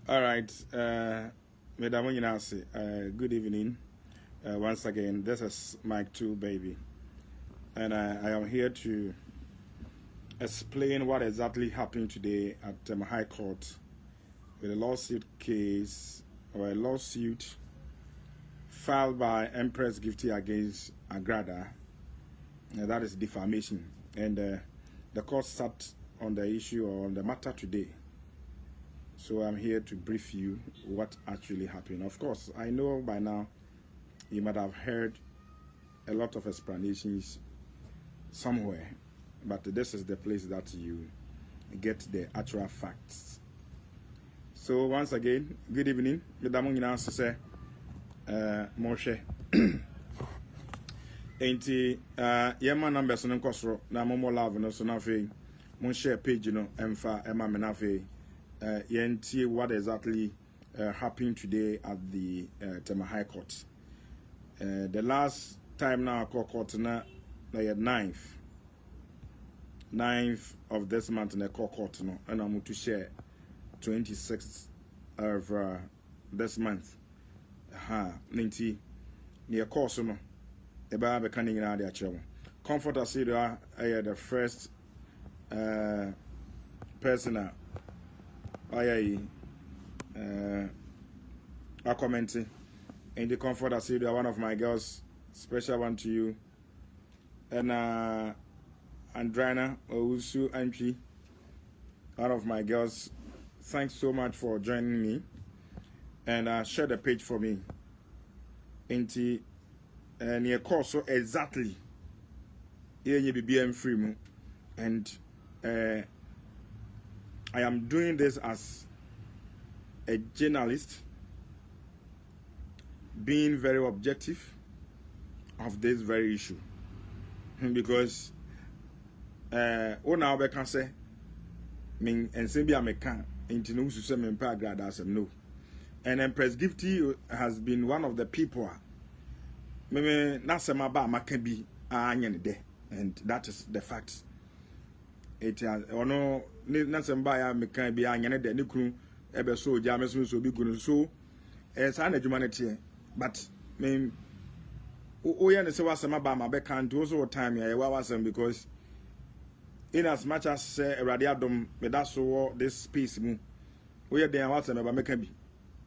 All right, Madam Yinasi, good evening. Once again, this is Mike 2, baby. And I am here to explain what exactly happened today at the High Court with a lawsuit case or a lawsuit filed by Empress Gifty against Agra. That is defamation. And the court sat on the issue or on the matter today. So I'm here to brief you what actually happened. Of course, I know by now you might have heard a lot of explanations somewhere, but this is the place that you get the actual facts. So once again, good evening. Madam Yinasi say, Moshe. Enti, yema numbers no nkosro na momo love no so na fe. Mon share page no emfa ema me na fe. Yenti what exactly happened today at the Tema High Court. The last time now court na the 9th of this month na court no and I'm to share 26th of this month. Nti near course no the baby canning in the actual comfort as you are the first person I commenting in the comfort as you are one of my girls, special one to you, and Andrana Owusu Antwi, one of my girls. Thanks so much for joining me, and share the page for me. Into near course so exactly here you be BM free, and I am doing this as a journalist, being very objective of this very issue, because now we can say mean and say be American into no system in paragraph as no, and Empress Gifty has been one of the people. Maybe not some about Maccabi and that is the fact. It has or no not some by Maccabi and the Nikun ever so James will be good so as an humanity, but mean yeah, say was some about my backhand also time yeah was because in as much as radiadom with that so this space we are there was about Maccabi.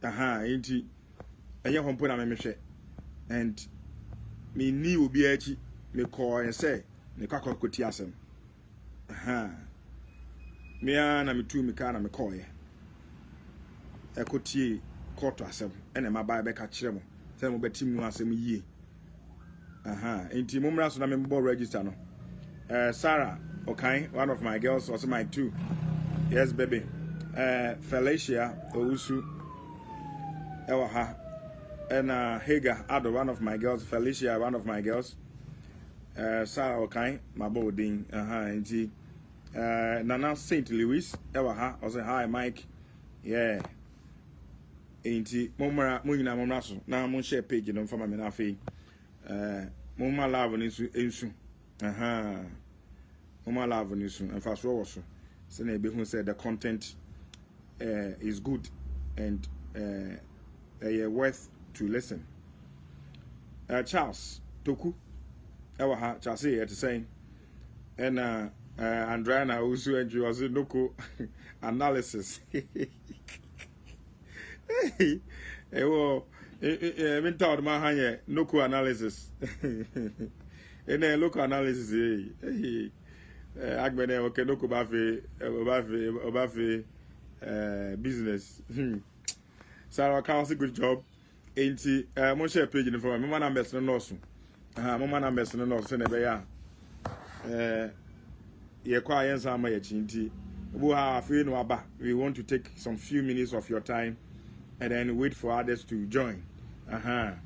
Inti a young home put on me and me ni obi achi me call and say me kwakọ koti asem me na me tu me ka na me call ye e koti court asem ene ma ba be ka kire mo say mo beti mu asem yie enti mo mra so na me bo register no Sarah okay, one of my girls also my two, yes baby, Felicia Owusu ewa ha. And Hagar, other one of my girls, Felicia, one of my girls, Sarah okay, my boarding, and Nana St. Louis, ever I say hi Mike, yeah, ain't Mumra Munina Monaso, now Mun share page in from my menafe, Mumma love and insu, Mumma love and insu, and fast also. Sene who said the content is good and worth to listen. Charles Toku, ewa Charles here to say, and Andrana also and you was no analysis. Hey, well, been taught my hanya no analysis. And then local analysis, hey, Agbene okay no bafe business. Sarah Council good job. Ain't mon share page in for my numbers no so. Mama numbers no so ne be ya. Ye kwa yensa ma ye chinti. We have no aba. We want to take some few minutes of your time and then wait for others to join. Yeah,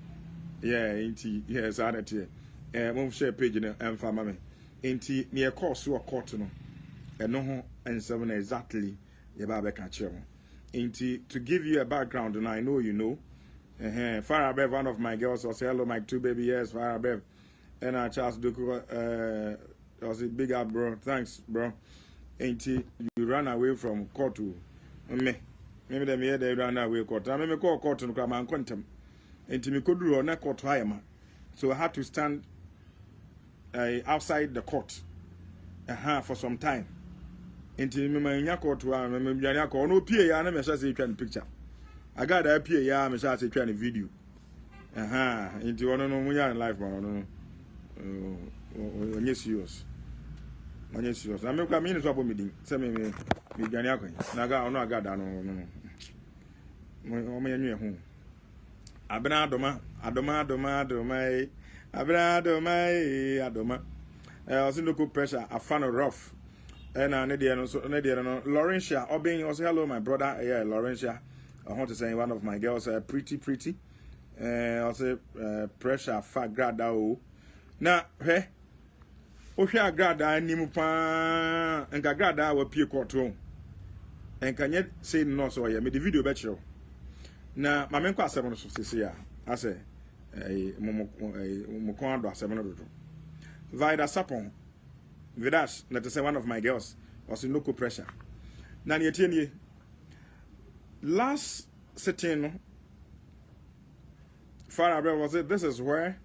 ain't yes anate. Mon share page no emfa mama. Ain't near course or court no. And no and seven exactly ye ba be ka kire. To give you a background, and I know you know, Farah Bev, one of my girls, was hello, my two baby years, Farah Bev, and Charles Duku, was a big up, bro. Thanks, bro. You run away from court to me, maybe the mere day ran away court. I remember call court and come and quantum. And to me could do or not court higher. So I had to stand outside the court for some time. Into me court to no PA and I say picture. I got a PA I say video. Into one no life man. Yes, yours. Yes, yours. I make a minute of meeting. Send me Ganiako. Naga, no, I got down. My home. Adoma. I was in local pressure. I found a rough. And I need Laurentia. Obeying also, hello, my brother. Yeah, Laurentia. I want to say one of my girls, pretty. Also, pressure, fat grad. Now, hey. Osha grada ni mupa enka grada wa pie courtroom enka nye say no so ya me the video be chiro na ma me nkwa asem no so sese ya ase mo kon ado asem no dodo Vida Sapon Vidash na to say one of my girls was in local pressure na ne tie last sitting no far away was it this is where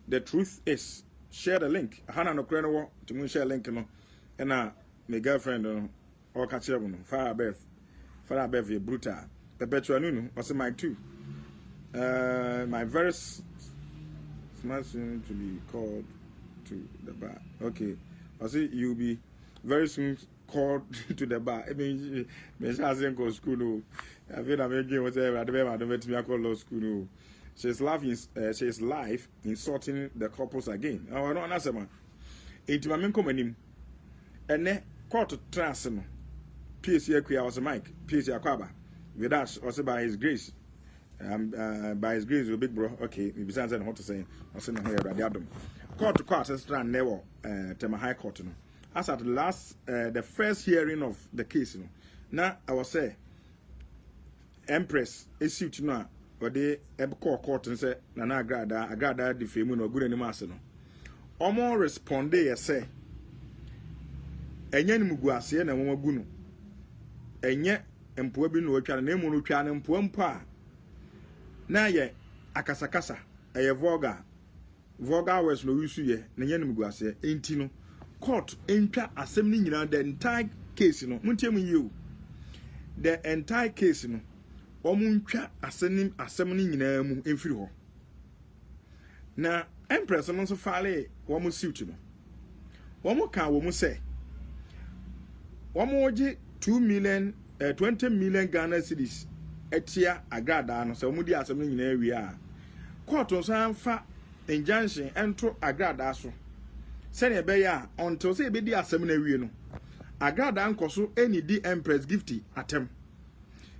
the truth is. Share the link. Hana no kreno to mun share link no. And my girlfriend no or catch up no. Fire Beth ye brutal. Perpetual no was my two. My very smart soon to be called to the bar. Okay. I see you'll be very soon called to the bar. I mean me shall go school no. I feel I'm making whatever I don't let me call law school no. She's live insulting the couples again. Oh, no, that's a man. Into my men come in. And then, court to trans. PSC was a mic. PSC Aquaba. With us, also by his grace. By his grace, big bro. Okay, besides that, what to say. I send here at the Adam. Court to court, as strand never, Tema High Court. As at the last, the first hearing of the case. Now, I was say, empress, is you to know. But they call court and say, Nana Agrada, the famous no good anymore. Omo responde, yes, say, and yen muguasi and a woman gunu. And yet, and puebin no can name no can and puempa. Na ye, akasakasa, a voga was no use ye, Nayan muguasi, intino. Court, intra assembling the entire case, no, Muntem you. The entire case, no. Omuntwa asem ni nyina mu emfiri ho na empress no so faale wo mu suit no wo mu ka wo mu se wo mu oje 20 million Ghana cedis etia agrada no se wo mu di asem ni nyina awie a court so anfa injunction ento agrada so se ne be ya until se be di asem na awie no agrada nkoso eni di empress gifty atem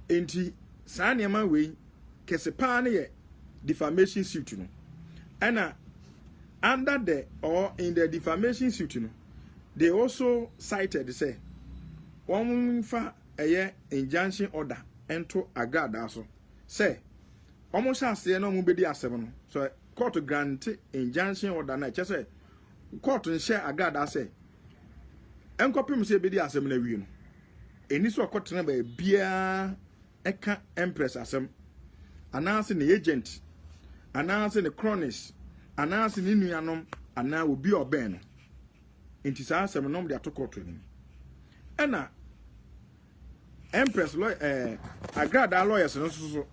enti Sanyama way, Kesepane defamation suit, no. And under the or in the defamation suit, no, they also cited, say, one for a year injunction order and to Agrada. So, say, almost as they no mobile assembly. So, court to grant injunction order, and I just say, court to share Agrada, say, and copy me say, be the assembly. And this was court number beer. Eka empress asem announcing the agent announcing the chronist announcing the nuanom ana obi oben no enti sa asem nom de atoko training ena empress lawyer agrada lawyers no so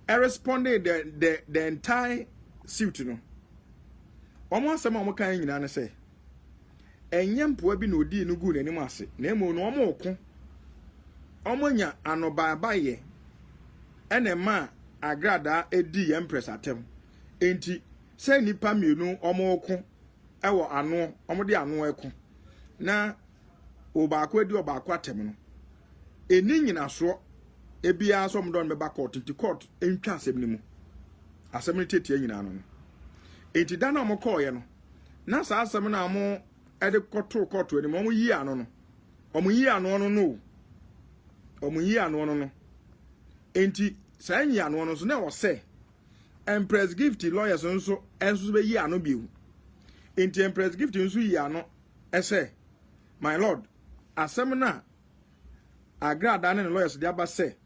responding the entire suit no omo asem omo kan nyina ne say enyempoa bi na odi no gu nanim ase na emo no omo oko omonya anobabaye enema agrada edi empress atem enti se nipa mienu omoko ewo ano omode ano eko na obaako edi obaako atem no eni nyina so ebia so mdon meba court enti court entwa asem ni mu asem ni tetie nyina no enti dana mo call ye no na sa asem na mo ede koto court eni mo yi ano no omo yi ano no omuyi ano no enti sanyi ano no so na wo se empress gifty lawyers nso be yi ano biu enti empress gifty nso yi ano ese my lord asem na agrada ne lawyers de aba se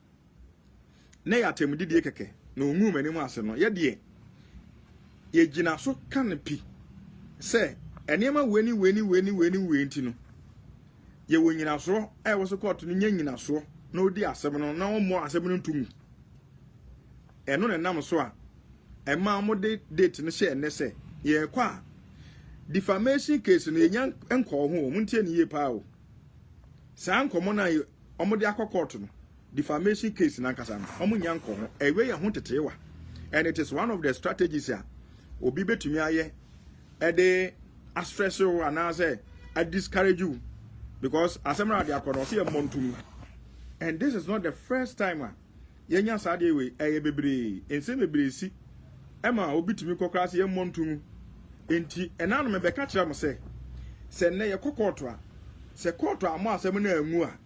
na ya temdidi keke na onwu mani mu ase no ye de ye gina so kanepi se enema weni nti no ye wonyina so e wo so court no nyanyina so na odi asem no na wo mo asem no ntumu eno ne nam so a ema mo de date no hye ene se ye kwa defamation case no yenya enko ho mo ntie ne ye pa o sa nkomo na omo de akọ court no defamation case na nkasa no omo nya nko ho ewe ye ho tetewa, and it is one of the strategies a obi betumi aye e de stress you and I discourage you because asemra de akọ no se montum, and this is not the first time yenya sade we bebre ense bebre si ema obi tumi kokra se montum enti enanu me beka kira mo se ne ye kokoto a se koto amo asem na anwu a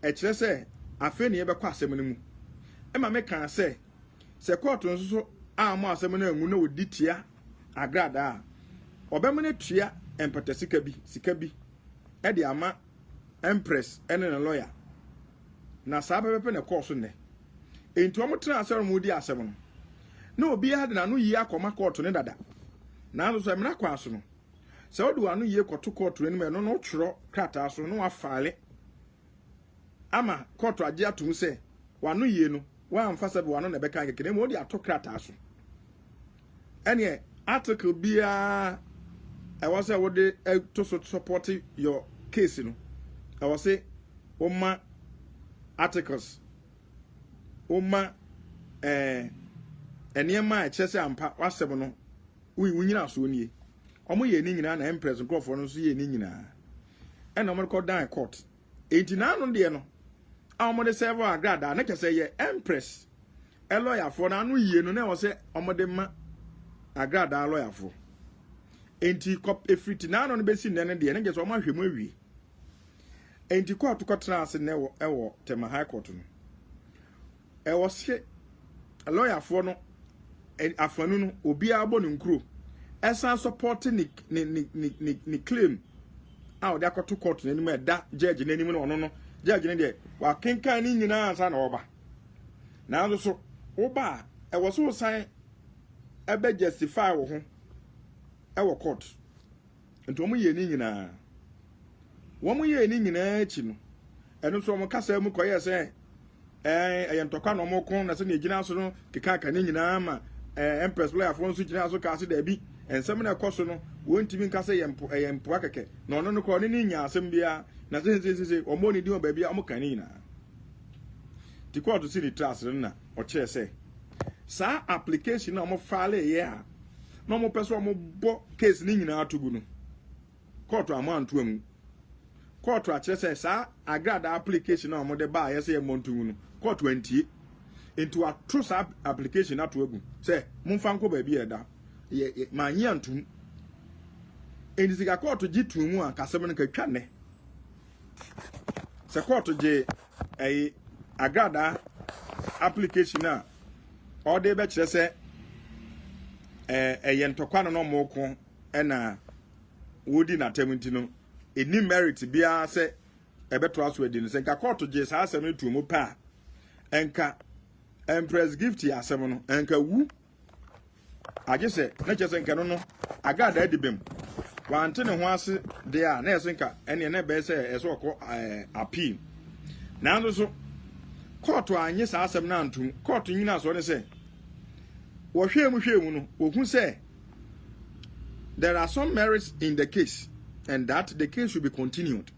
e kire se afi ne ye bekọ asem no mu ema me kan se koto nso amo asem na anwu na odi tia agrada a obemene tua empata sika bi e de ama empress ene na lawyer na sabepe ne course ne enti omo tra asem mu di asem no na obi ha de na no yi akoma court ne dada na no so emna kwa so no se odu anu yi koto court ne me no tworo krata so no afale ama court age atum se wanu yi no wa amfasa be wanu na beka kekere mo di ato krata so ene article bia I was say what to support your case no I was say oma articles oma enema a chese ampa wasem no wunyina so nie omo ye ni nyina na empress crofo no so ye ni nyina ena omo ko dan court enti na no de no a omo de serve agrada na kese ye empress a lawyer for na no ye no na wo se omo de ma agrada lawyer for enti kop efriti na no be si nene de na kese omo ahwemu awie enti court ko trans ne wo tema high court no e wo se lawyer for no afanu no obi abo ne nkro esa support ni claim a de akoto court na nim da judge na nim no no judge ne de wa kenkan ni nyina ansa na oba na so oba e wo so san e be justify wo ho e wo court nto mo ye ni nyina wo mo ye ni nyina chi no eno so mo kasa mu koye se ntokwa no mo kon na se ne gina so no keka ka ni nyina ma empress lawyer for so gina so ka se da bi ensem na ekoso no wontimi nka se yempo akeke na ono no ko ni nya asem bia na se omo ni di o ba bia omo kan ni na ti court to see the trust na o che se sa application na omo file ye a na omo peso omo bo case ni nyina atugu no court amantu am court a che se sa agrada application na omo de ba ye se ye montu no court wantie into a trust application atugu se mumfa nko ba bia da ye manyi antum enizika court gitu mu a kasem no katwa ne se court je agrada application a all dey be kire se ntokwa no mo ko na wodi na teminti no eni merit bia se ebeto aso edi no se nka court je sa asem tu mu pa enka empress gifty asem no enka wu age se na chese nka no agrada adibem wante ne ho ase de a na yese nka ene na be se eso ko appeal na ndo so court anye sa asem na antum court nyina so ne se wo hwemu no ohun se there are some merits in the case and that the case should be continued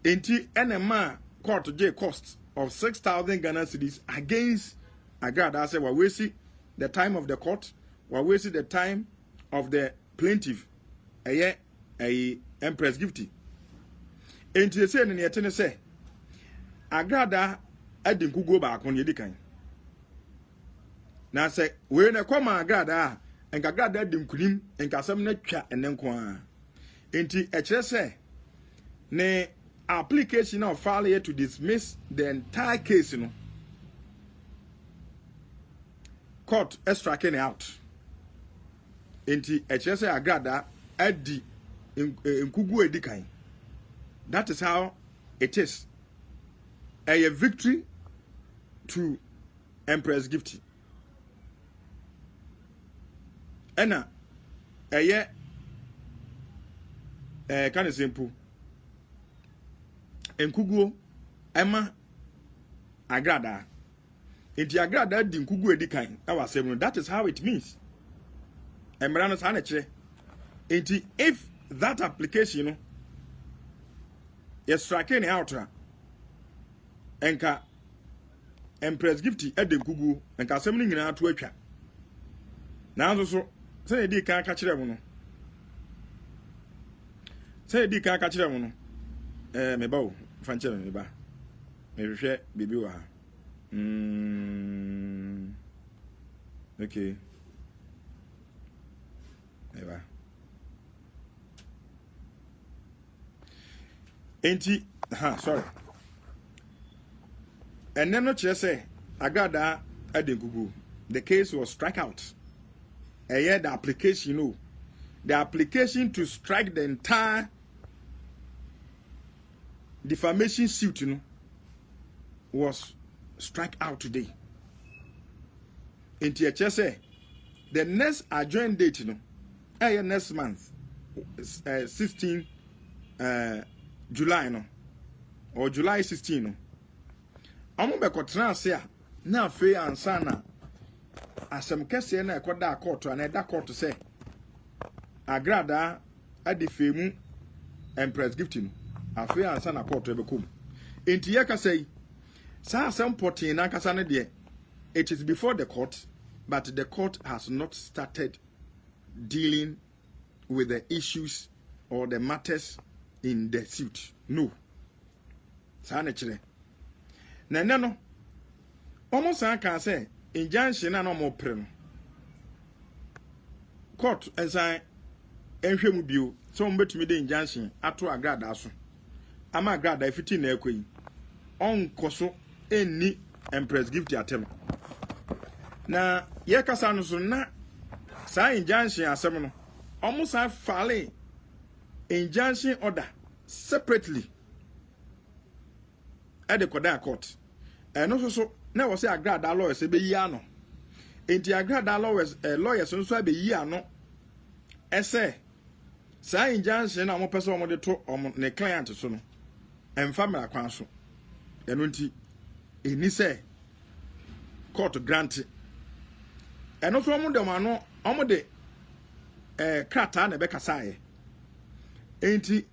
enti enema court j cost of 6,000 Ghana cedis against agrada say we see the time of the court we see the time of the plaintiff empress gifty enti say ne yete ne say agrada adinkugo ba akon ye dikan na say we na koma agrada enka agrada adinkunim enka asem na twa enenko a enti e kire say ne application of file here to dismiss the entire case no court striking out enti e kire say agrada adi nkugu edikan. That is how it is. A victory to Empress Gifty. Ena eye kind of simple. Enkuguo ema agrada. Inti agrada di nkuguo edi kan. That is how it means. Emrano sa na kire. Inti if that application no yes striking out enka Empress Gifty ede nkuguo enka asem ni nyina ato atwa. Na so say di kan ka kire mu no. Say di kan ka kire mu no. Me ba o fanche me ba. Me hwehwe bibi wa ha. Okay. Eba. Enti, sorry. And then no chair say, Agada Adengugu. The case was struck out. And yet the application, the application to strike the entire defamation suit, was struck out today. Enti a chair say, the next adjourned date, next month, 16 July, or July 16, Amo be kotra se a na afi ansa na asem kese na ekoda court na eda court se agrada adifemu Empress Gifty no afi ansa na court e bekom enti ye ka sei sa asem potin na kasa ne de it is before the court but the court has not started dealing with the issues or the matters in the suit. No. Sa na kire Nene no, almost I can say, injunction and no more prem. Court as I enhwem bio, so mbet me the injunction ato agrada aso. Ama agrada ifiti na ekoi. On koso eni Empress Gifty atem. Na ye kasa no so na sa injunction asem no, almost I file injunction order separately. At the Koda court. And also so now was a grad lawyers a be yano. Inti a grad lawyers lawyers so be yano. Essay. Say injunction a mo person mo de to ne client so no. And family council. And unti ini say court grant. And also mo de mano omo de krata na be kasaye. Inti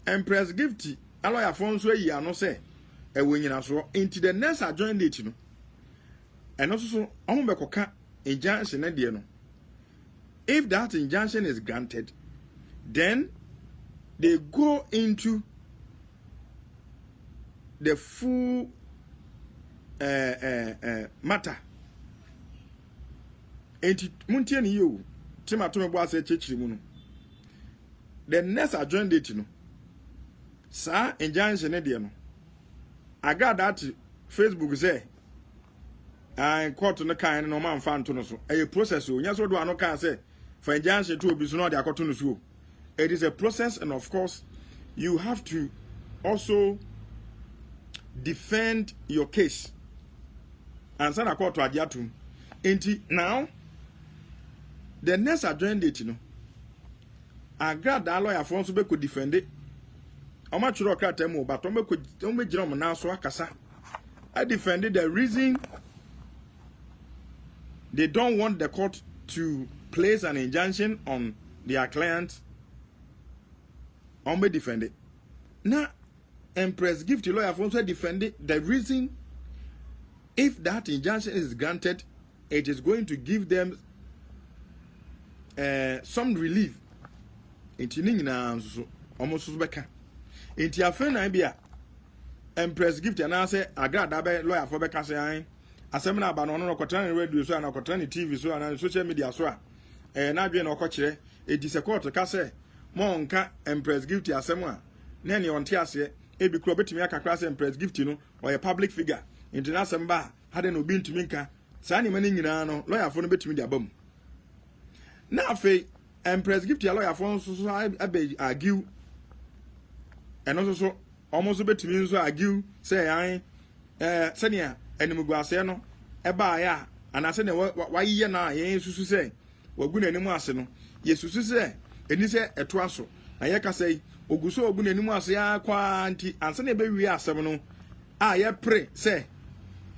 Empress Gifty a lawyer phone so yano say into the next adjourned date, and also on Bekoka injunction at the if that injunction is granted, then they go into the full matter. Enti muntieni you, Tima Tombo say church the next adjourned date, sa injunction at the I got that Facebook say I court no kind no man fan to no so a process so yes what do I no can say for injunction to be so no their court no so it is a process and of course you have to also defend your case and send a court to adiatum enti now the next adjourned date I got that lawyer for so be could defend it. How much you look at them, but I defended the reason they don't want the court to place an injunction on their client. I'm defended. Now, Empress Gifty lawyer also defended the reason if that injunction is granted, it is going to give them some relief. Almost Inti afen na bia Empress Gifty and I say agrada be lawyer for be ka say an asem na aba no no kwotran radio so na kwotran TV so na social media so na dwe na okokire e disekort ka say mo nka Empress Gifty asem a na ne onte ase e bi kro betimi akakra say Empress Gifty no or a public figure inti na asem ba hade no bi ntumi nka sa ne mani nyina no lawyer for no betimi di abam na afei Empress Gifty lawyer for so abe argue. And also, almost a bit to me, so argue, say, I, Senia, enimguase no eba ya anase ne wayiye na ye susu se wagu n'anim ase no ye susu se eni se eto aso na ye ka sei oguso ogu n'anim ase ya kwa anti anse ne be wi asem no a ye pre se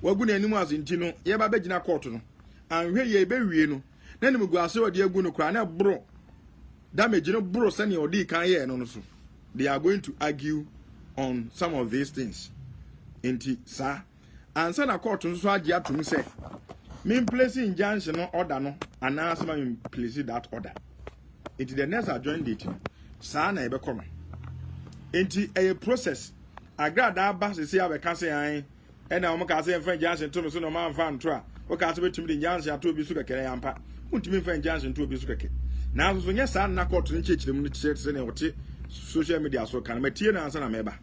wagu n'anim ase nti no ye ba begina court no anhwe ye be wie no na enimguase odi agu no kra na bro damage no bro se ne odi kan ye no so they are going to argue on some of these things inti sa ansa na court nso agi atum se me place injunction no order no anasa me place that order inti the next adjourned date sa na ebe kono inti a process agrada aba se ya be ka se an e na o ka se fa injunction to so no man fa nto a o ka se betumi de injunction ato obi su kekere yampa untimi fa injunction to obi su keke na so nya sa na court no chechirem no se ne wote social media so kan matie na ansa na meba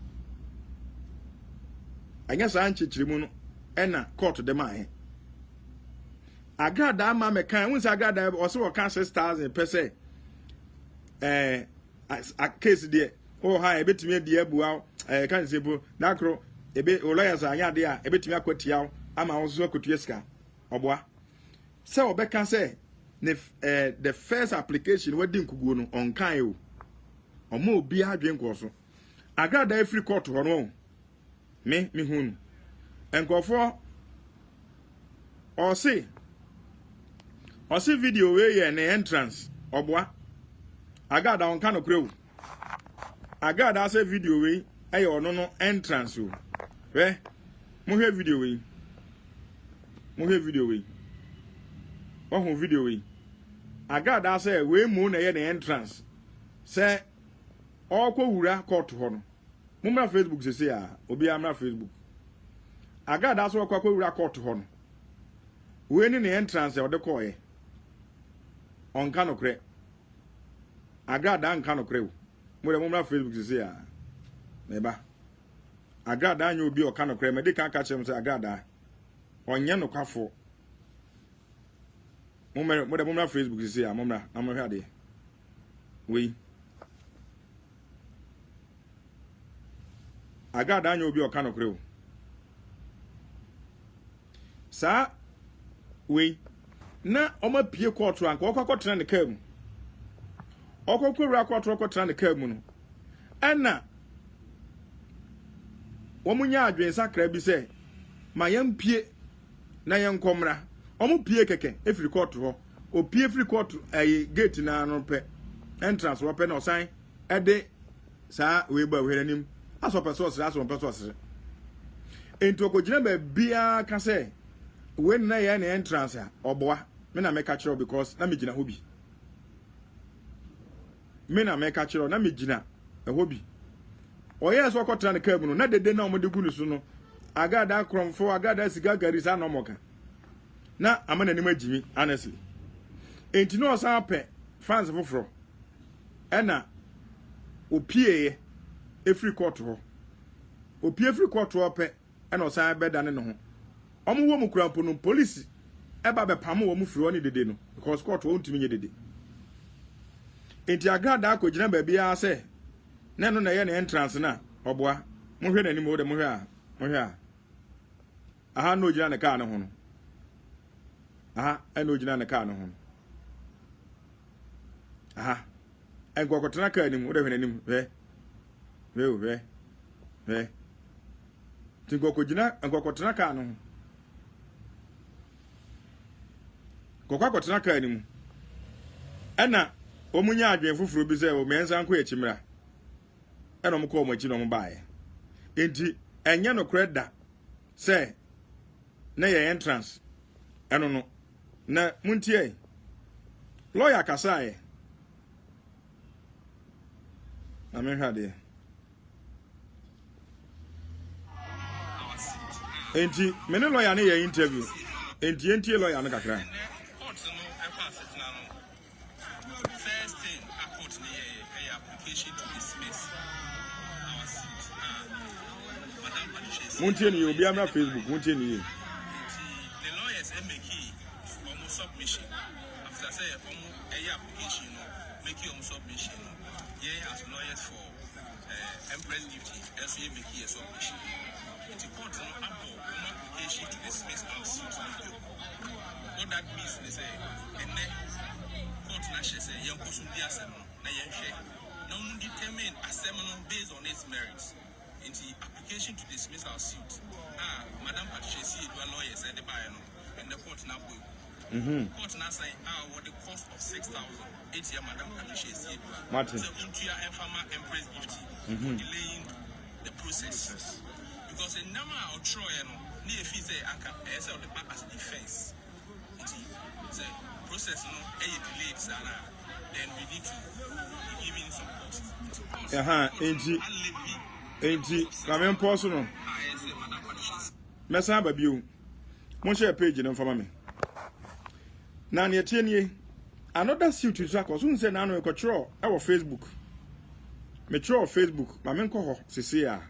anya sa nchechirem no ena court de man agrada ama me kan won sa agrada o se wo kan 6000 per se a case there oh ha ebetimi adi abuaw kan se bo na kro ebe lawyers anya de a ebetimi akwatiaw ama wo so akotua sika oboa se obeka se ne the first application wadi nkuguo no on kan o omo obi adwen ko so agrada free court ho no me hunu enkofo o see video we ye na entrance oboa agada on kan okrewu agada say video we eye ono no entrance o we mo hwe video we video we agada say we mu na ye na entrance say okwo wura court ho no mumra Facebook se ya obi amra Facebook agada so okwo wura court ho no we ni na entrance e odekọ on kanokre agada an kanokre mo mumra Facebook se ya meba agada anya obi o kanokre me de kan ka chem se agada onye no kwafo mumra Facebook se ya mumra na mo hwa de we agada anya obi okanokre o sa we na oma pie court rank okokotena ne kam okokwura court okotena ne kam no ana womunya adwen sakra bi se ma yam pie na yenkomra omu pie keke efiri court ho o pie free court gate na no pe entrance wo pe na osan ede sa we ba we anim aso person ento okogina ba bia ka se we na ye na entrance a oboa me na make kachiro because na me gina hobi me na make kachiro na me gina hobi oye so kwotara ne kam no na dede na omode gunu so no agada kromfo agada siga gari sa no moka na amana ni magimi honestly enti no sa pe fans foforo ena opie every quarter ho opie every quarter ope ena osan beda ne ho omo wo mu kurampo no police eba be pam wo mu firi oni dede no because court wo ntimi nye dede enti agada akogina ba bia se na no na ye na entrance na oboa mo hwe na ni mo de mo hwe a aha no gina ne ka ne ho no aha eno gina ne ka ne ho aha engokotena ka ni mo de hwe na ni we tingoko gina engokotena ka ne ho kokakotena ka ni mu ena omunya adwen fufuru bi se o mensa nko ekimra ena omko omachi no mbaaye enti enye no kreda se na ye entrance eno no na muntie lawyer kasaye na menhade enti mene lawyer ne ye interview enti lawyer no kakra Muntie ni obi amra Facebook muntie ni the lawyers make almost submission after say application make almost submission yeah as lawyers for empress gifty, as we make a submission. It's a court no application to dismiss our suit. What that means is and then court lashes a young person be assembly, na yenche. No determine assembly based on its merits. In the application to dismiss our suit. Madam Patricia see the lawyer said the buyer and the court now will. Court now say what the cost of 6,000. 8 year Madam Patricia see Martin. So into your empress gifty for delaying the process. Because a number of Troy near fees as the back as defense. The process no delayed Sarah. Then we need to give in some cost. Enti, kamen poso no. Mesa ba biu. Mo share page no for me. Na ne tie nie. Another suit to akọ so nse na no e control e wo Facebook. Me control Facebook, ma me nko ho sese a.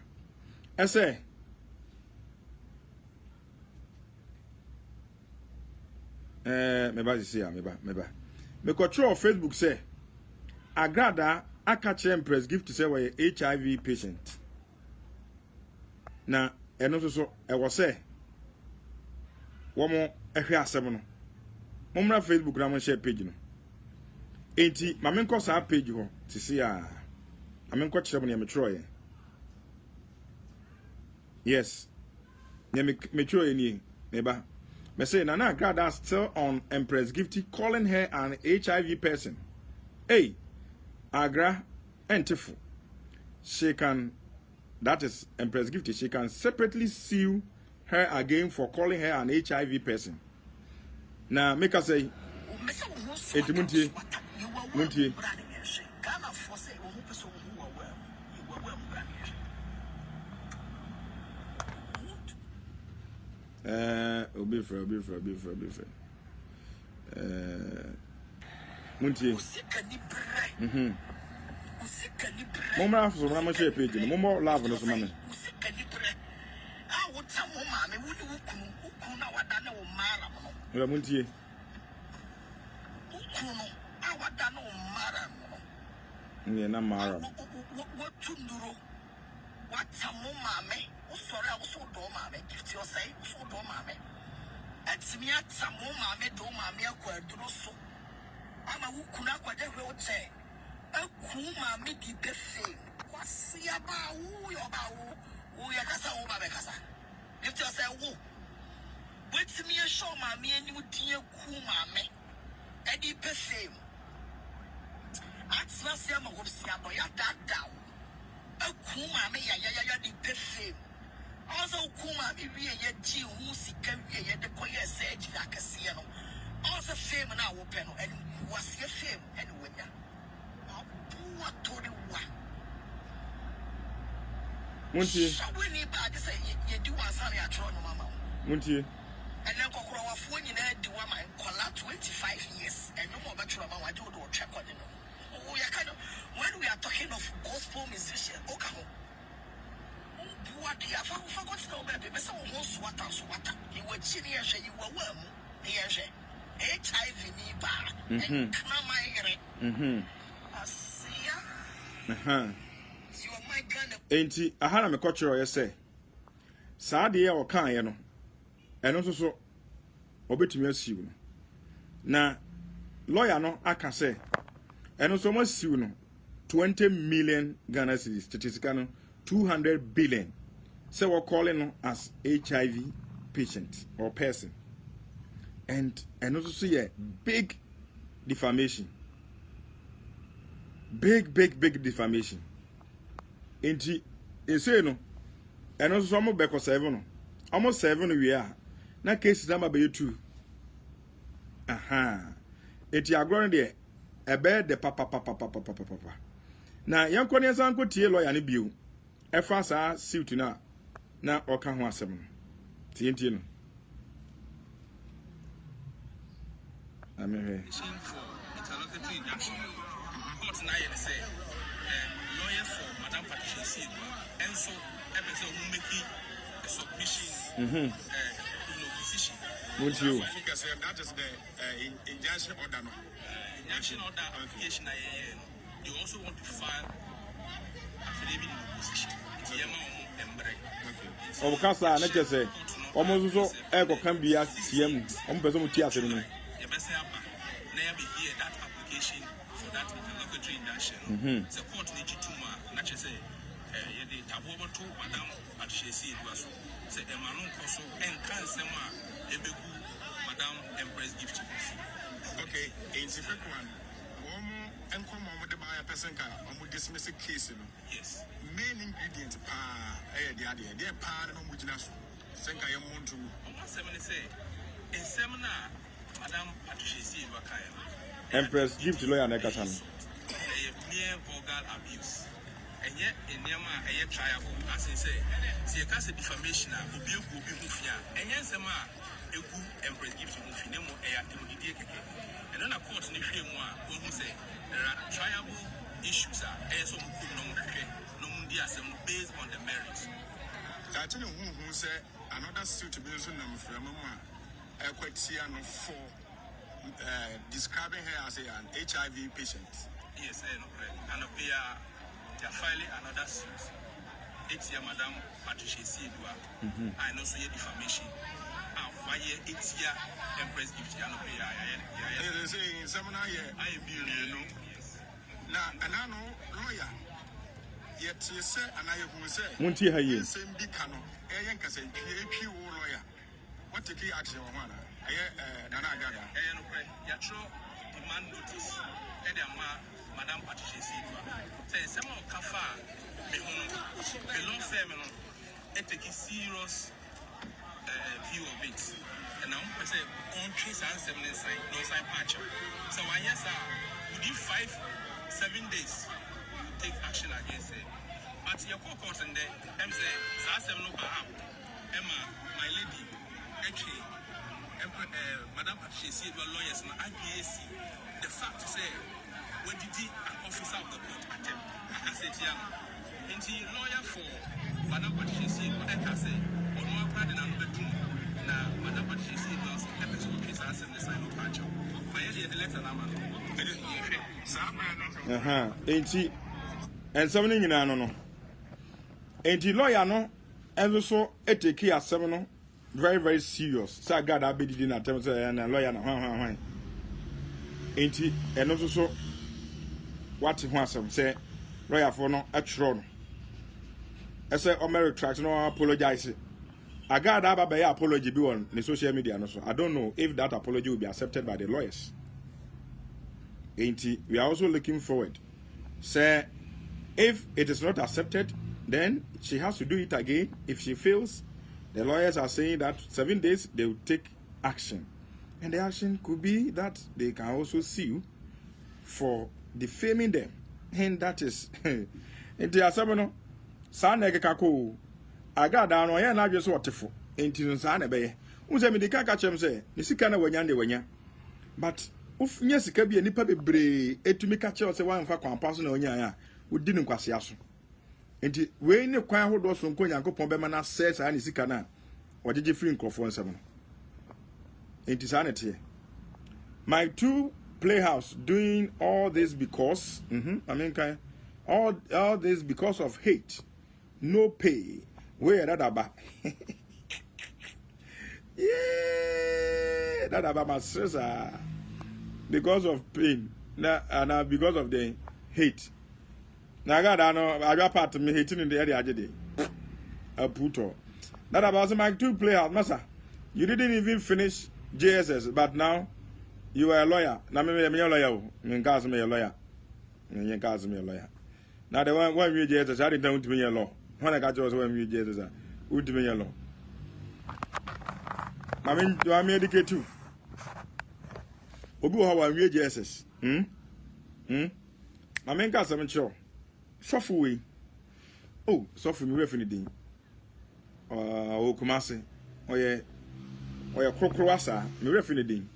Ese me ba sese a me ba. Me control Facebook say Agrada aka che empress gift say we HIV patient. Na eno so e wo se wo mo ehwe asem no mo mra Facebook na mo share page no enti ma me nko sa page ho sisi a ma me nko kire mo ne metro yes ne metro ni me ba me say na Agrada still on empress gifty calling her an HIV person. Hey Agra entifu she can, that is empress gifty, she can separately sue her again for calling her an HIV person. Now make her say it muntie obi fra muntie Mama so na mo share page no mo love no so mama Ora muntie Ni na mara Watunduro watamo mame usore aso do mame gifty o say so do mame etimi atamo mame do mame akwaduro so ama wukuna kwade hwe o che akuma mi di befe kwasi aba wu yo ba wu ya kasa wu ba be kasa if you say wu wait me show ma me ani udie kuma me e di befe atna se ma wo sia bo ya dada akuma me ya di befe also kuma me wie ye ji hu sika wie ye de koye se ji akase no also fame na wo pe no and was ye fame and wenya Muntie. Muntie. And then Kokoro for you know do one my collar 25 years and no more bachelor man do check on it. Oh yeah kind of when we are talking of gospel musician, okay. What the I forgot to know baby, but some water. You were chilly you were worm. Yes, HIV ni bar and come Enti ahana me kochiro ye say saa de ye o kan ye no eno so obetumi asiu no na lawyer no aka say eno so mo siu no 20 million Ghana cedis statistica no 200 billion say we calling no as HIV patient or person and eno so ye big defamation. Big defamation. Enti say no eno so mo be ko 7 no almost 7 we are na case number be 2 enti agro de ebe de papa na yanko ne san ko tie lawyer ne bio e fa sa suit na oka ho asem no tie no amen lawyer for Madam Patricia said, and so episode will make a submission decision. Would you? That is the injunction order. Injunction order application. You also want to file affidavit in opposition. It's Yama embrace. O kasa na kese. Omo so e ko kan bia tiam. Omo pese mo ti ase no. You best say aba. Now be here that application for that interlocutory induction. The court need to ma na say ye dey tabobo to madam Adishesi Edwaso. Say e manon koso en kan sema ebegu madam empress gift. Okay, in the first one, and come on with the buyer person car, dismiss a case. Yes. Main ingredient, the idea, they're part of which national. Think I am want to. Say, in seminar, Madam Adishesi Edwaso. Empress gift lawyer Nekasan. Mere vulgar abuse. And yet, in Yama, a trial, as I say, see a case of defamation, will be Mufia, and yes, a empress gift to Mufinemo, and then a court in the frame one who say there are triable issues, as some could no based on the merits. I tell you who said another suit based on them from a quite for describing her as an HIV patient. Yes, and they are filing another suit. It's your Madam Patricia Sidwa. I know so your defamation. Why it's your empress gift? They say in seminar here, I am yes. Now, and I know lawyer. Yet you say, and I will say, Won't you hear? Same big cano, a young cousin, a lawyer. What the key action of one? Nana Gaga. You throw demand notice. Madam Patricia Sidwa. Say, some of Kafa, the law firm, it take a serious view of it. And now I say on 3 and 7 inside, no sign patch. So I yes, within 5-7 days, take action against it. But your court in there, I'm saying, Sassam no Emma, my lady, actually, Madam Patricia Silva lawyers and IPAC, the fact to say, when did an officer of the court attempt? I said, yeah, and the lawyer for Madam Patricia Silva, and I say, on one part and another two. Now, Madam Patricia Silva's episode is answering the sign of patch. My idea, the letter, Enti and something in no. Enti lawyer no, and also a take care of 7 very, very serious. So I got that bit in attempt and a lawyer. Enti and also what he wants to say, lawyer for no a throne. I say, American tracks no apologize. I got that by apology be on the social media. No, so I don't know if that apology will be accepted by the lawyers. Ain't we are also looking forward. Say, if it is not accepted, then she has to do it again. If she fails, the lawyers are saying that 7 days they will take action. And the action could be that they can also sue for defaming them. And that is, and there are some, I got down on here, just what for. Ain't you, son? Who's a medical catch him say, Nisicana when but if yes, it can be a nipper be to me catch us a one for comparison on ya, who didn't quasiaso. And when the choir who does from Konya Pombemana says, I is Sikana, or did you feel for 7? Ain't sanity. My 2 playhouse doing all this because, I mean, all this because of hate, no pay. Where that about? Yeah, that about my sister. Because of pain, and because of the hate. Now, God, I know I got part of me hating in the area today. A puto. That about my 2 playhouse, Massa. You didn't even finish JSS, but now you are a lawyer. Now, maybe I'm a lawyer. You can't me a lawyer. You can't me a lawyer. Now, the one you JSS, I didn't want to be a law. When I got yours, when you JSS, would be a law. I mean, do I mean educate too? Obu how I read JSS. I mean, got some show. Shuffle way. Oh, suffer me referee din. Oh, Kumasi. Oh, yeah. Crocroassa, me referee din.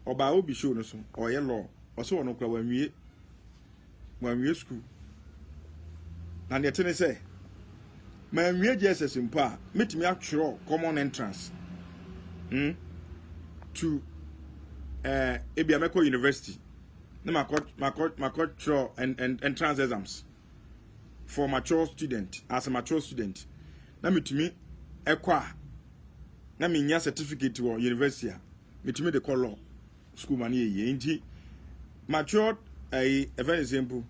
Or by Obi show no so, or your law, or so on when we school. And the tennis say, my real JSS in pa, meet me actual common entrance. To Ebiameko University. No, my court and entrance exams. for mature student, as a mature student. Na me to me ekwa na me nya certificate to university. Me to me the law school money ye nti mature a very example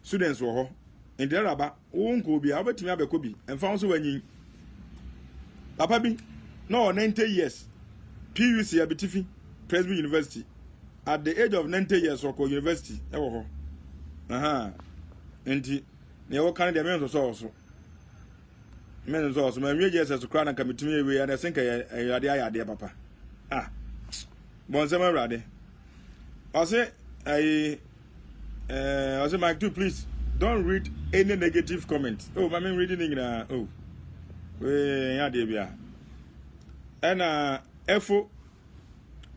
students wo ho in the raba won ko bi abetimi abeko bi emfa so wanyin papa bi no 90 years PUC abitifi Presby University at the age of 90 years or university e wo ho nti ne wo kan de men so men so ma nwe Jesus kra na kamitimi ewe and I think ayade papa bon sama rade I say Mike 2 please don't read any negative comments. Oh, my man reading it. Oh, yeah, dear. And Efo,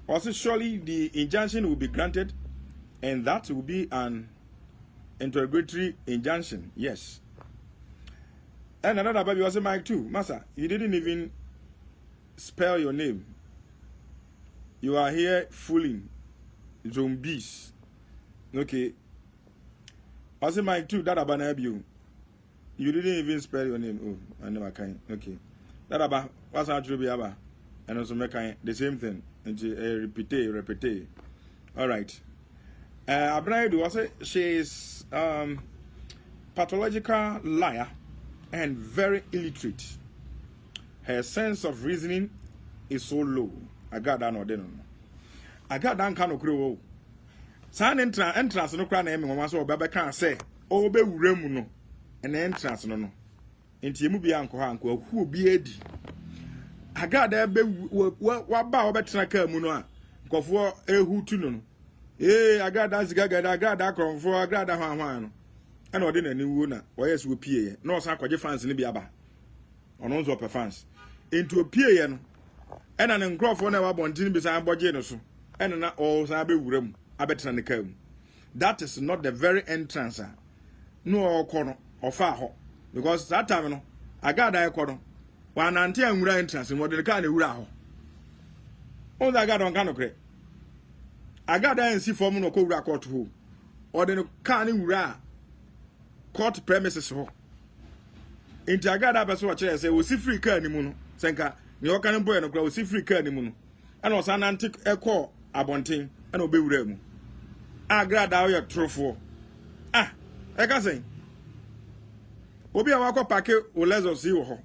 also surely the injunction will be granted, and that will be an interrogatory injunction. Yes. And another baby was Mike 2. Master, you didn't even spell your name. You are here fooling zombies. Okay. I say Mike 2, that about you. You didn't even spell your name. Oh, I never can. Okay. That about what's actually be about. And also make the same thing. And repeat. All right. Abraham was she is pathological liar and very illiterate. Her sense of reasoning is so low. I got that no then. I got that kind of crew. San entrance no kra na eme mama so obebe kan say o be wura mu no and entrance no enti emu bia anko ha anko ahu obi edi agada be wa ba obetena ka mu no a nkofo ehu tu no agada zigagada agada kronfo agada hwan no ana ode na niwo na oyes wo pie ye na osan akwaje fans ni bia ba ono nzo pe fans enti opie ye no ena ne nkrofo na wa bontin bi san boje no so ena na o san be wura mu. That is not the very entrance. No corner or far ho. Because that time no, I got that corner. One anti and entrance in what the kind of uraho. All I got on canocre. I got there and see for no court court who. Or the kind of ura court premises ho. Into I got up as what I say, we see free car ni muno. Senka, you can boy no crowd, see free car ni muno. And was an antique echo abonting and obey remu. Agra da yo trofo e ka sen obi a wakọ pake o lezos yi wo ho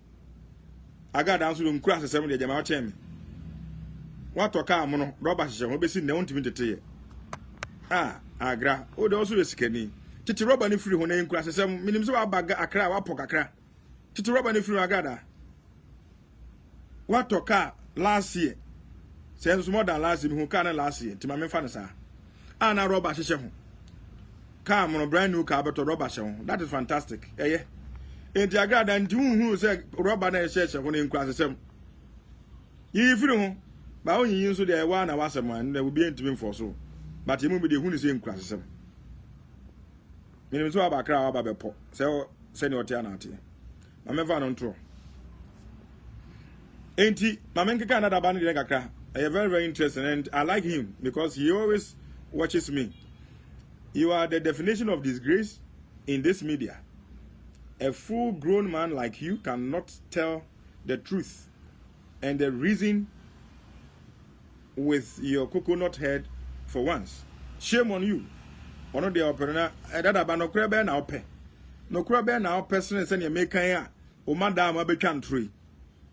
aga da nso nkura asesem de jama che me wato ka mo no roba hye ho besi ne wontimi tete ye agra o de oso yesikani titi roba ni free ho na nkura asesem minim so abaga akra wapo kakra titi roba ni free aga da wato ka last year sense more than last year ho ka na last year ti ma me fa na sa ana rubber hye ho car mo brand new car but rubber hye ho that is fantastic enti agrada nti hu say rubber na hye ho na nkwa asesem yi firi ho ba onyi yin so de wa na wasem na we be ntimi for so but emu be de hu ni say nkwa asesem minim so abakra wa ba bepo se ne otia na ate ma me va no ntro enti ma me nkeka na da ba ne de kakra very very interesting and I like him because he always watches me. You are the definition of disgrace in this media. A full-grown man like you cannot tell the truth and the reason with your coconut head for once. Shame on you. One of the opera that about no crab and our no crab and our person send your make ya o madam a become tree.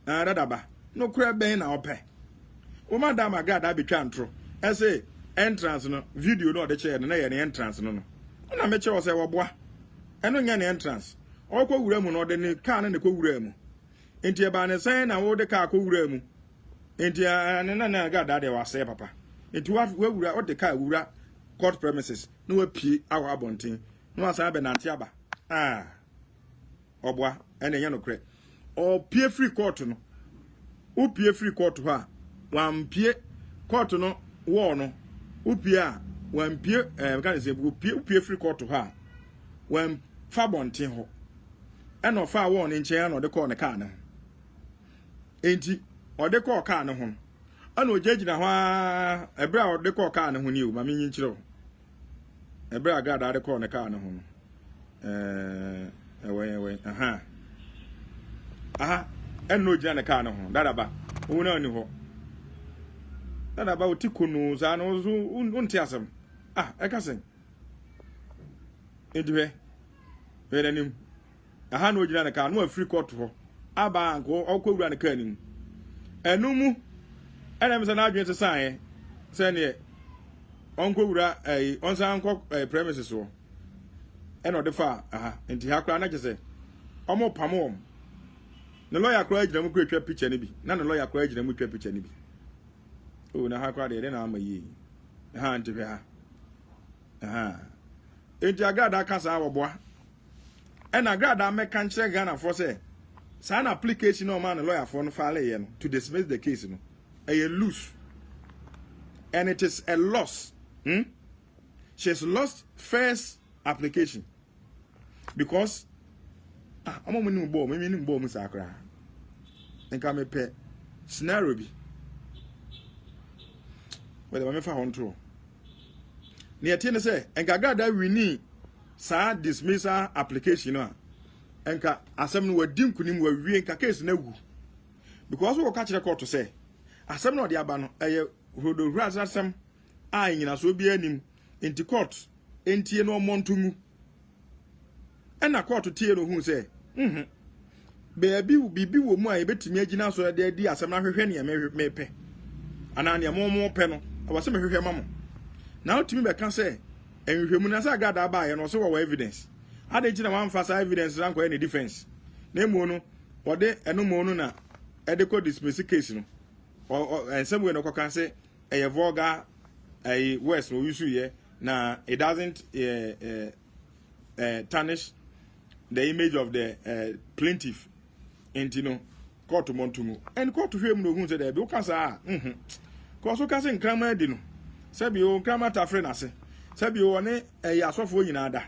That no crab and our pay. O madam a god I become true. I say entrance no video no de chair na ye entrance no na me che wo se wo boa eno nya na entrance o kwa wura mu no de ne car na kwa wura mu enti e ba ne sen na wo de car kwa wura mu enti na ga da de wa se papa enti wa wura o de car wura court premises no wa pie awa abonten no asa be na ntia ba oboa ene nya no kre o pie free court no o pie free court ho a wan pie court no wo no upia wan pie kan say upie free court ha wan fa bonten ho e no fa wo ne nchen na de call ne car na enti o de call car ne ho ana ogegina ho ebra o de call car ne ho ni o ma menyin kire o ebra ga da de call ne car ne ho Away. Aha. And no Jana Cano, that about Una Niho. That about Tikunu, Zanos, Untiasm. Ah, I can sing. Into it. Where him. Aha no Jana Cano, free court for. Aba go all cool run a kerning. And no more. And I'm an argument to sign. Send it. Uncle a on some premises so. And not the far, into Hakra, just say. Omo Pamom. The lawyer cried them with a picture, nibi. None the lawyer cried them with a picture, nibi. Oh, now how cried then I'm a ye. Hand to her. Into a grad I can't say our boy. And a grad I make country Ghana for say. Sign application no man a lawyer for no file to dismiss the case. A loose. And it is a loss. She's lost first application. Because I'm a new bomb, meaning bomb is Agra. And come a pet scenario be. Whether I'm a found true. Near Tina say, and Gaga that we need sad dismissal application. And as some were dim kunim were re and case no. Because we will catch the court to say, as some not the abano, who do rather some eyeing in us will be into court, ain't no montumu. And I call to Tio who say, Baby will be more a bit to me, so that they are some Henny may pay. And I am more penal. I was some of her mamma. Now to me, I can say, and you as I got that by and also evidence. I didn't want fast evidence rank any defense. Name mono, or they and no monona, adequate dismiss case. Or and somewhere no can say, a vulgar, a west, no issue, now it doesn't tarnish the image of the plaintiff into court to Montumu and court to him no said there because cause so can crama dino Sabio crama ta friend ase Sabio one a yasofo nyina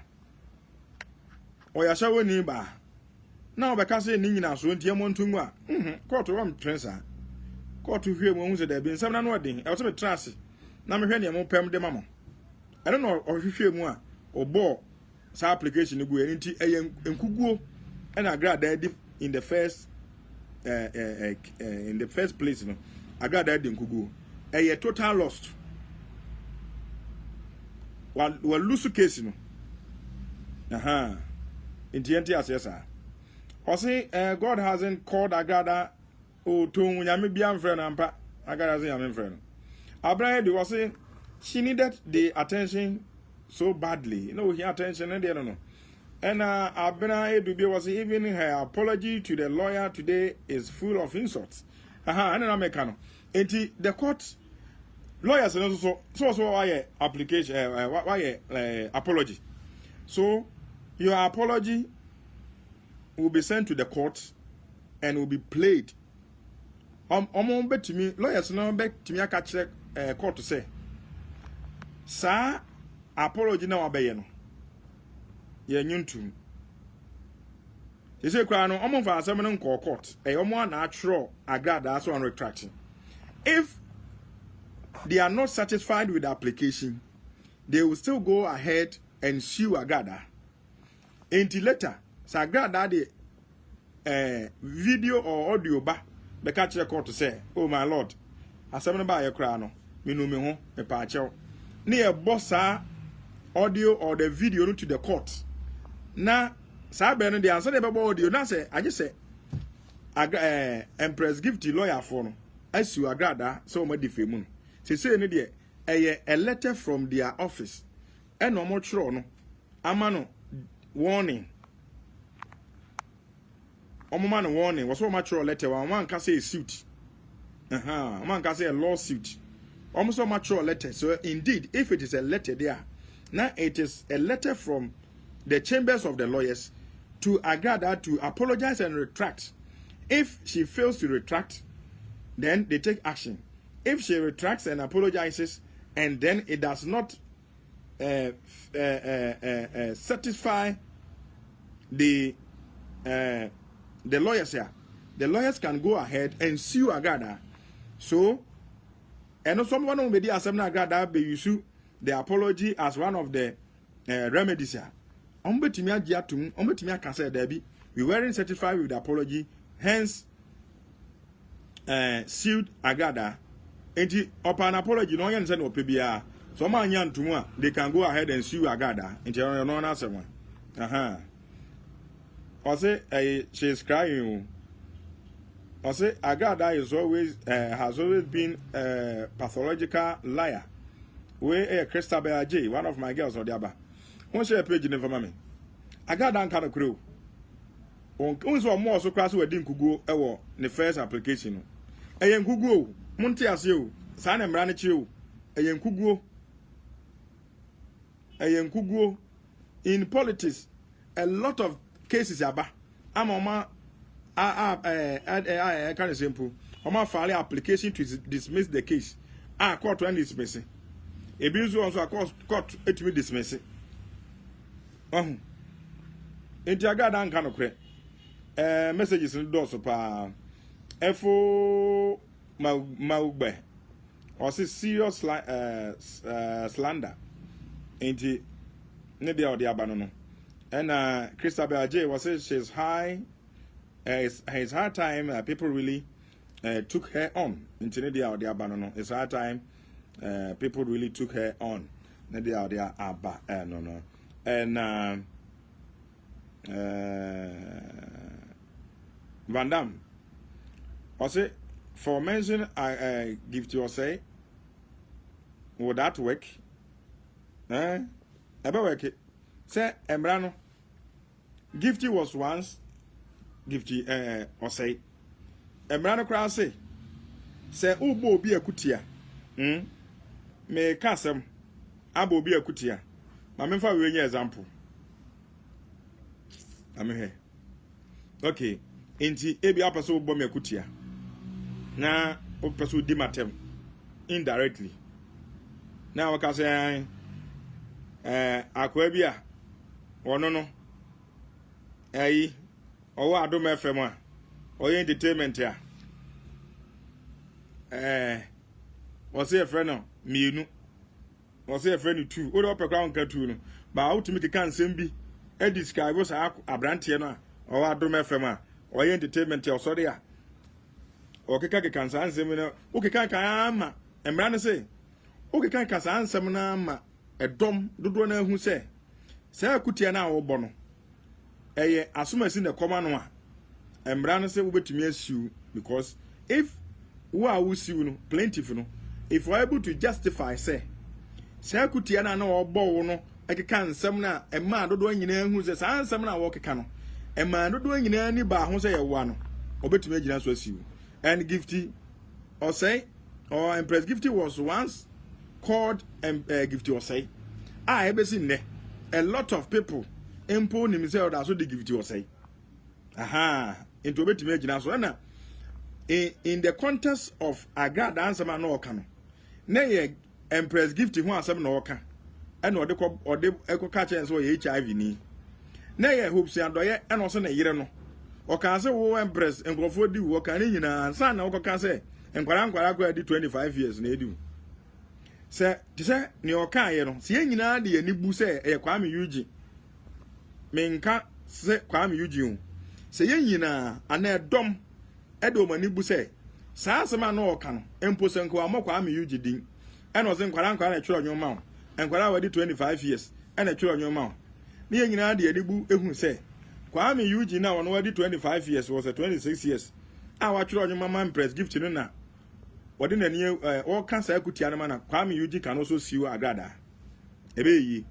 or ya shawo ni ba now because ni nyina so ntia Montumu a court to am trensa court to him who said there been some no den e was me trance na me hwe ne mo pem de mamo I don't know or hwe mu a obo sa application go enti enkuguo and Agra there in the first place no Agra there enkuguo a total lost while lose case no enti asesa o say God hasn't called Agra o to nyame bia mfre na mpa Agra say nyame mfre no Abraham dey was say she needed the attention so badly, he attention and they don't know. And Abena Edubia was even her apology to the lawyer today is full of insults. And I'm mechano. And the court lawyers so why application why apology. So your apology will be sent to the court and will be played. Bet to me lawyers now bet to me I catch court to say, sir. Apology na wabeye no ye nyuntum ise kwa no omo fa asem no nko court omo na atro agrada so on retraction if they are not satisfied with the application they will still go ahead and sue agrada until later sagrada the video or audio ba the catch the court to say oh my lord asem no ba ye kra no me no me ho me pa achew na ye bossa audio or the video to the court. Now, Saben the answer about audio. Now say I just say empress gifty lawyer for no. As you agrada so much defame. Say any a letter from their office. And no more true no. Amano warning. Omomano warning was so much letter. One can say a suit. Man can say a lawsuit. Almost so much letter. So indeed, if it is a letter there. Now it is a letter from the chambers of the lawyers to Agrada to apologize and retract. If she fails to retract, then they take action. If she retracts and apologizes, and then it does not satisfy the lawyers here, the lawyers can go ahead and sue Agrada. So, and also someone will be the Assembly Agrada be sue the apology as one of the remedies here. ombetimi agi atum ombetimi aka say there be we weren't satisfied with the apology, hence sued Agada. And upon apology, no one said no PBR. So man yan to they can go ahead and sue Agada. And you know answer one. I say she's crying. I say Agada is always has always been a pathological liar. We Christabel J, one of my girls or the other. Won't share a page in for me. Agada kind of crew. On more so class we didn't go the first application. Ayen kuguo, Monte asio, Sana Mranichu, Ayen kuguo. In politics, a lot of cases aba. Amoma I kind of simple. Oma file application to dismiss the case. Court when dismissing. Abuse also court it will dismiss it. Intiagada kind of create. Messages in the door so pa Efo Maugbe or serious slander. Ain't he? Maybe or the abandon. And Christabel J was says she's high. It's hard time. People really took her on. Into the or the abandon. It's hard time. People really took her on. Maybe or the abba. No. And Van Damme. I say, for mention, I give to you say, would that work? Ever work it? Say, Embrano, Gifty was once, Gifty, or say, Embrano crowd say, Ubo be a kutia. Me casem, Abo be a kutia. My for we example. I'm here. Okay. Inti ebi apaso bo me kutia na opaso di matem indirectly na waka say akwa bia wono no owo adom fm a oye entertainment a what's your friend no mienu what's your friend two o do pekwa nka two no ba outumi kan sembi e describe so abrante no a owo adom fm a oye entertainment ya sorry a okeka ke kansa ansem no okeka kan ama emra ne say okeka kansa ansem na ama edom dodo na hu say akutia na wo bo no eye asomasi na koma no a emra ne say wo betumi asiu because if wo a wo siu no plentiful no if we are able to justify say akutia na wo bo wo no ekeka ansem na ema dodo nyina hu say ansem na wo keka no Emma no doing in any bar who say a one or bet to make us with you. And Gifty or say or Empress Gifty was once called Gifty or say. I ever seen there a lot of people impose themselves as what the Gifty or say. Into a bit to make us one. In the context of Agra answer man no can. Nay Empress Gifty who has some no can. And what they echo catch and so HIV ni. Na ye hopes and doye and also na yire no o kan se wo empress enkrofo di wo kan nyina ansa na wo kan se enkwara kwa di 25 years na edi se ti se ni o kan ye no se nyina de ani bu se e Kwame Yuji menka se Kwame Yuji hu se ye nyina ana edom edo mani bu se saa asema na o kan empo se nkwa mo Kwame Yuji din e no se enkwara na twiro nyoma enkwara wa di 25 years e na twiro nyoma Ni nyina de adibu ehun se Kwame Yuji na wono wadi 25 years was 26 years wa twiro onyo mama Empress Gift no na wode na ni o kansa akutia no na Kwame Yuji can also sue Agrada ebe yi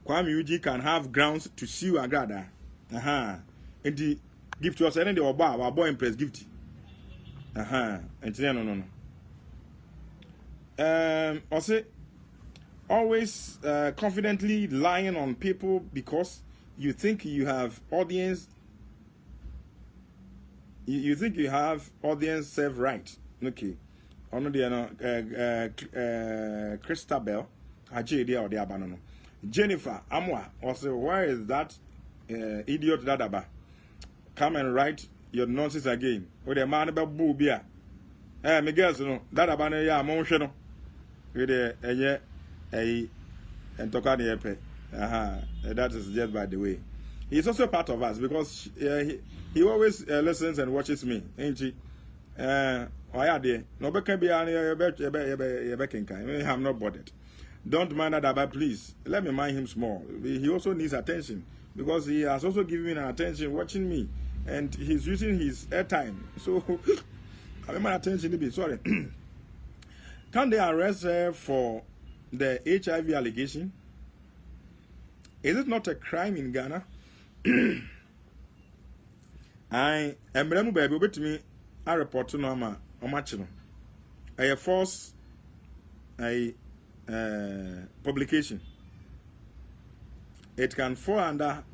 Kwame Yuji can have grounds to sue Agrada and the Gift was any the oba our boy Empress Gift and no also always confidently lying on people because you think you have audience. You think you have audience serve right. Okay. On the Christabel, Ajay or the Abanono. Jennifer Amwa also, where is that idiot Dadaba? Come and write your nonsense again. With a man about boobia. Miguel, no, Dadabana ya motion with a and talk on the That is just by the way. He's also part of us because he always listens and watches me, ain't he? Why are they? No, but can be I'm not bothered. Don't mind that, but please let me mind him small. He also needs attention because he has also given me attention watching me, and he's using his airtime. So I mean, my attention to be sorry. Can they arrest her for the HIV allegation? Is it not a crime in Ghana? I am baby obey to me. I report to no channel. A false publication. It can fall under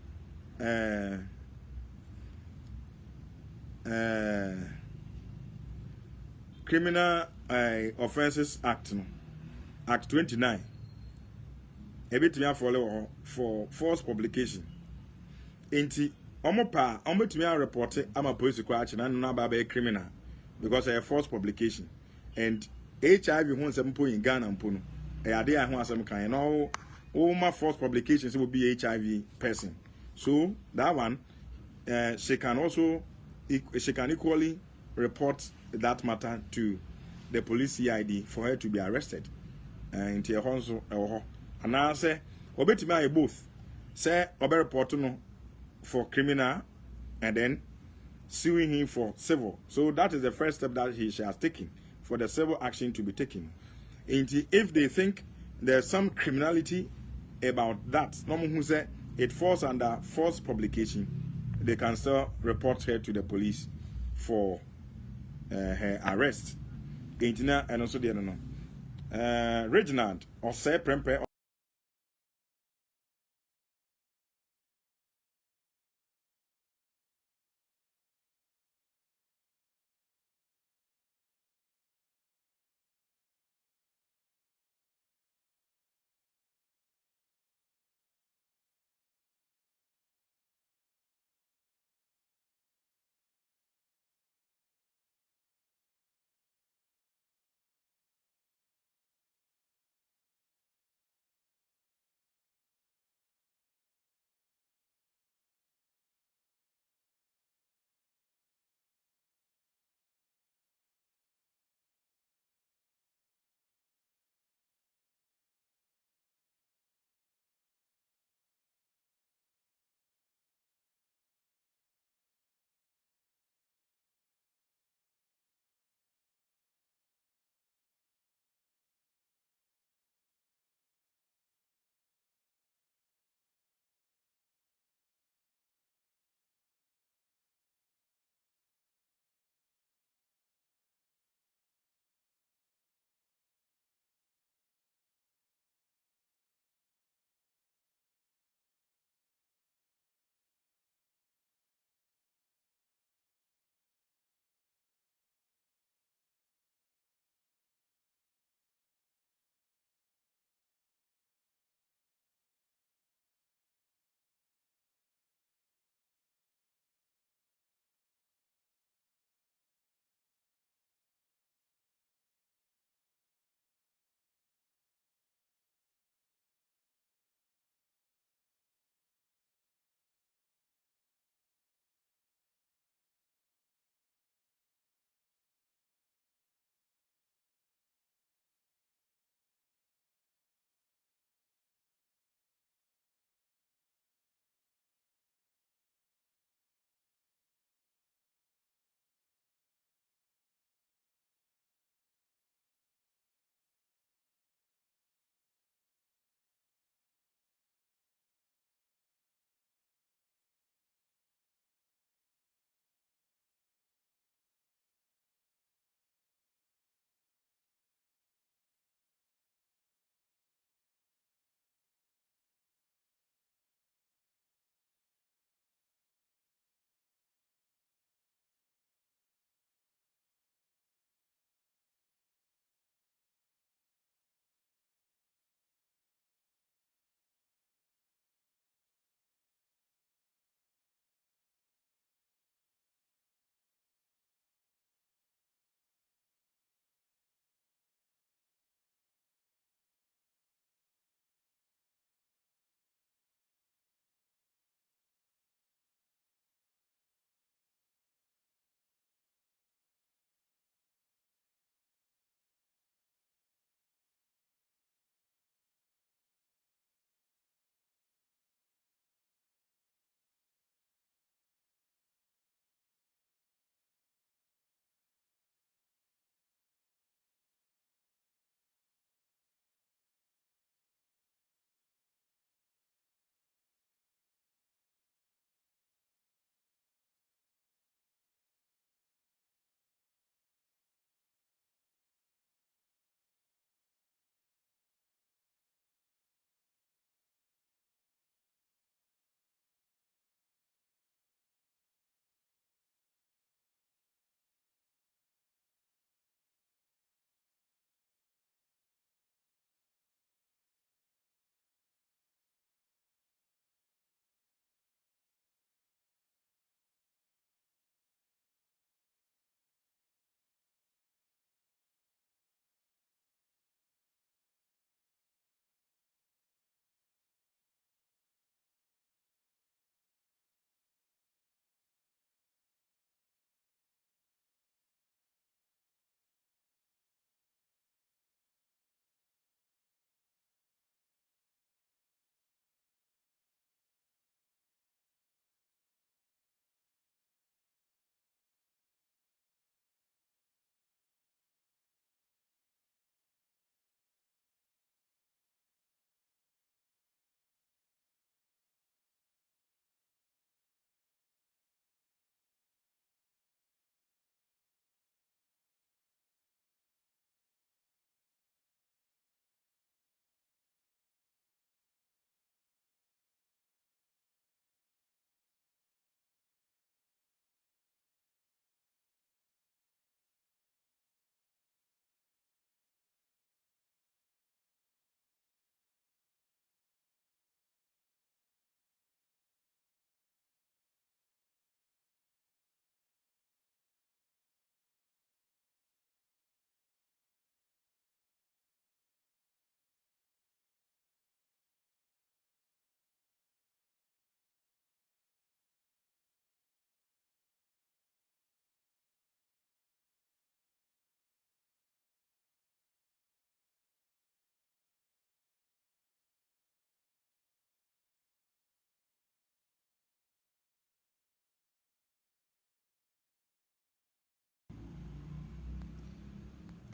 Criminal Offences Act, Act 29. A bit me follow for false publication. Enti omo to me report it. I'm a police question and not by a criminal because a false publication and HIV won 7 point in Ghana and Puno. A idea who has some kind all my false publications will be HIV person. So that one she can equally report that matter to the police CID for her to be arrested. And to a and I say, obey me both. Say, obey report no for criminal and then suing him for civil. So that is the first step that he has taken for the civil action to be taken. And if they think there's some criminality about that, no one who said it falls under false publication, they can still report her to the police for her arrest. And also the other no. Reginald or say prempe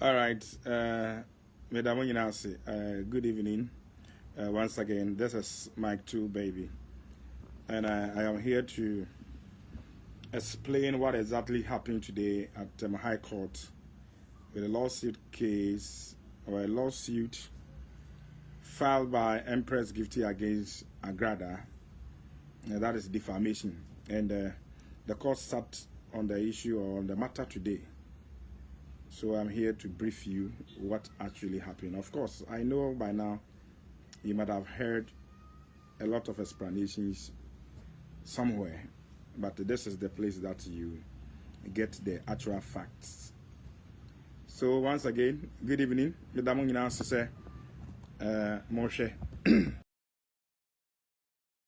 All right, Madam Onyinase, good evening. Once again, this is Mike 2 baby, and I am here to explain what exactly happened today at the High Court with a lawsuit case or a lawsuit filed by Empress Gifty against Agra. That is defamation, and the court sat on the issue or on the matter today. So I'm here to brief you what actually happened. Of course, I know by now you might have heard a lot of explanations somewhere, but this is the place that you get the actual facts. So once again, good evening. Madam Onyinase say Moshe.